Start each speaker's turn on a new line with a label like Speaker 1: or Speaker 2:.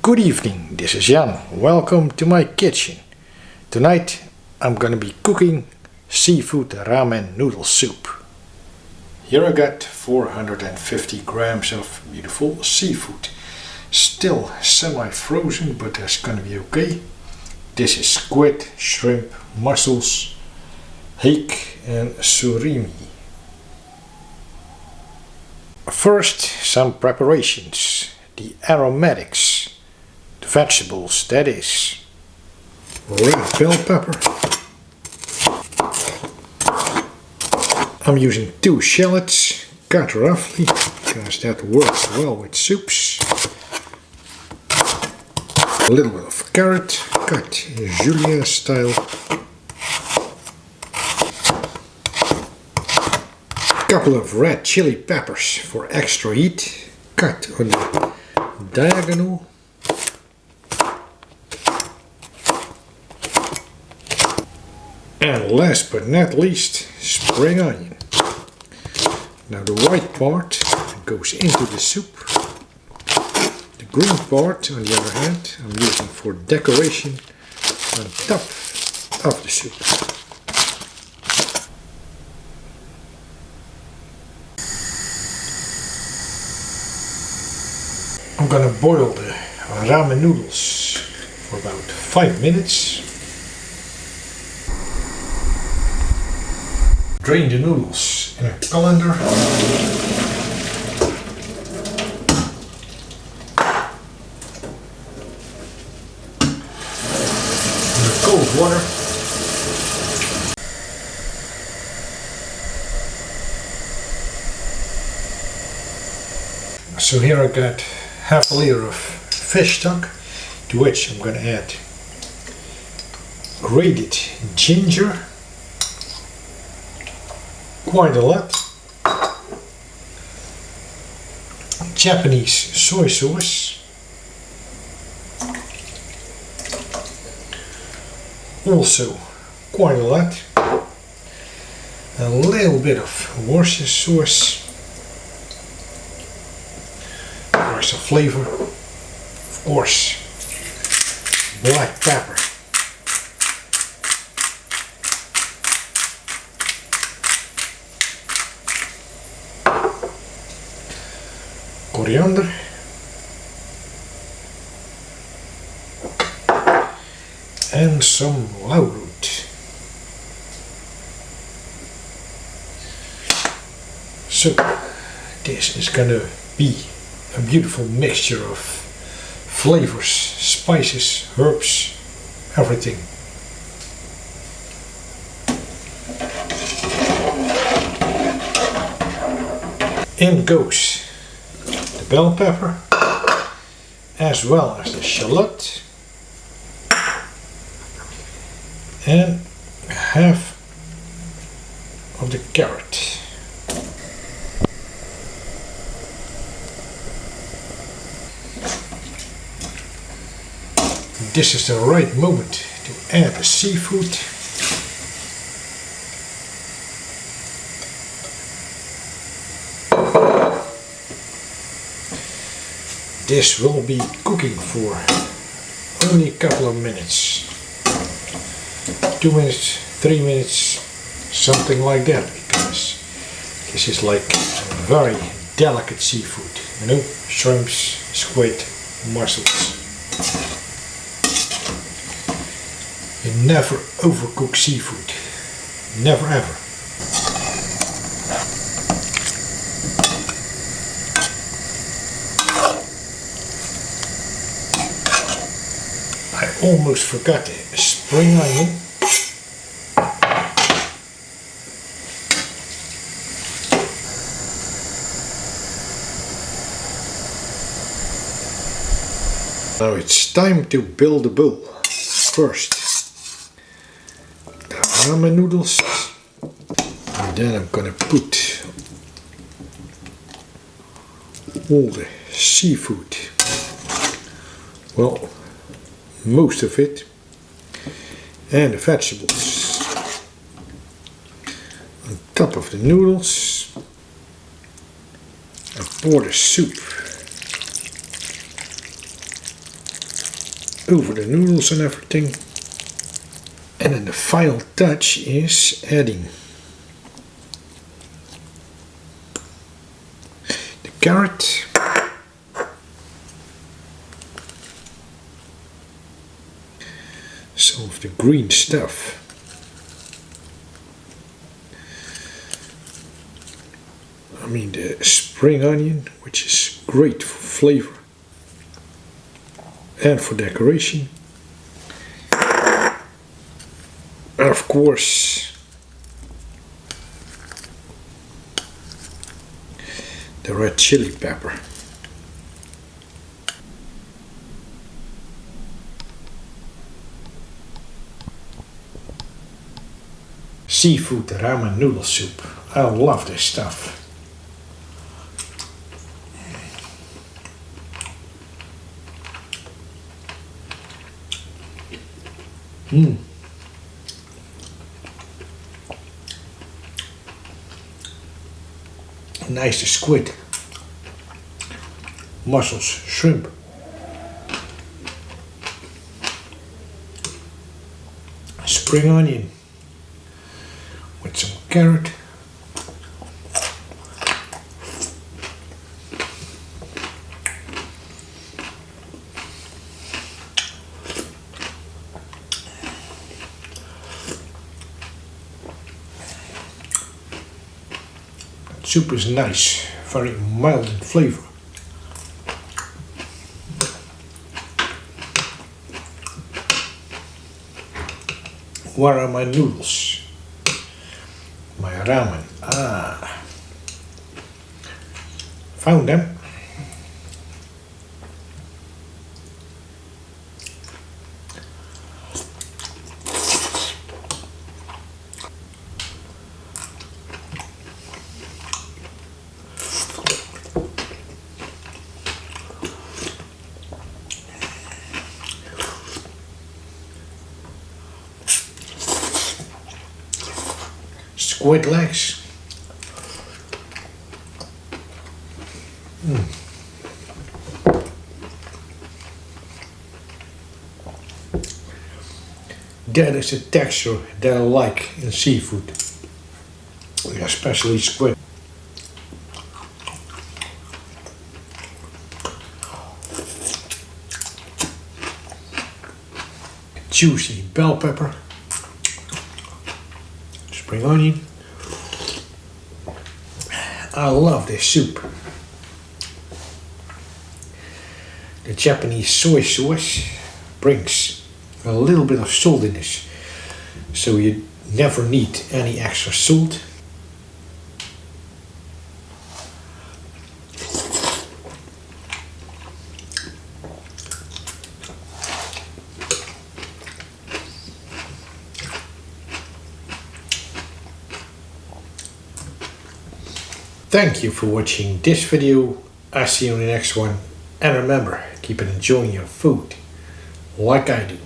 Speaker 1: Good evening, this is Jan. Welcome to my kitchen. Tonight I'm gonna be cooking seafood ramen noodle soup. Here I got 450 grams of beautiful seafood. Still semi-frozen, but that's gonna be okay. This is squid, shrimp, mussels, hake and surimi. First, some preparations. The aromatics, the vegetables, that is red bell pepper. I'm using 2 shallots, cut roughly, because that works well with soups. A little bit of carrot, cut julienne style. Couple of red chili peppers for extra heat, cut on the diagonal. And last but not least, spring onion. Now the white part goes into the soup. The green part, on the other hand, I'm using for decoration on top of the soup. I'm gonna boil the ramen noodles for about 5 minutes. Drain the noodles in a colander. In cold water. So here I got half a liter of fish stock, to which I'm going to add grated ginger, quite a lot, Japanese soy sauce, also quite a lot, a little bit of Worcestershire sauce, some flavor, of course, black pepper, coriander, and some lauwroot. So this is gonna be a beautiful mixture of flavors, spices, herbs, everything. In goes the bell pepper, as well as the shallot, and half of the carrot. This is the right moment to add the seafood. This will be cooking for only a couple of minutes. 2 minutes, 3 minutes, something like that, because this is like very delicate seafood. You know, shrimps, squid, mussels. You never overcook seafood. Never ever. I almost forgot the spring onion. Now it's time to build a bowl. First, ramen noodles, and then I'm gonna put all the seafood, well, most of it, and the vegetables on top of the noodles, and pour the soup over the noodles and everything. And then the final touch is adding the carrot, some of the green stuff, I mean the spring onion, which is great for flavor and for decoration. And of course, the red chili pepper. Seafood ramen noodle soup. I love this stuff. Nice squid, mussels, shrimp, spring onion with some carrot, soup is nice, very mild in flavor. Where are my noodles? My ramen. Found them. Squid legs. That is the texture that I like in seafood, especially squid. Juicy bell pepper, spring onion. I love this soup. The Japanese soy sauce brings a little bit of saltiness, so you never need any extra salt. Thank you for watching this video. I see you in the next one. And remember, keep enjoying your food like I do.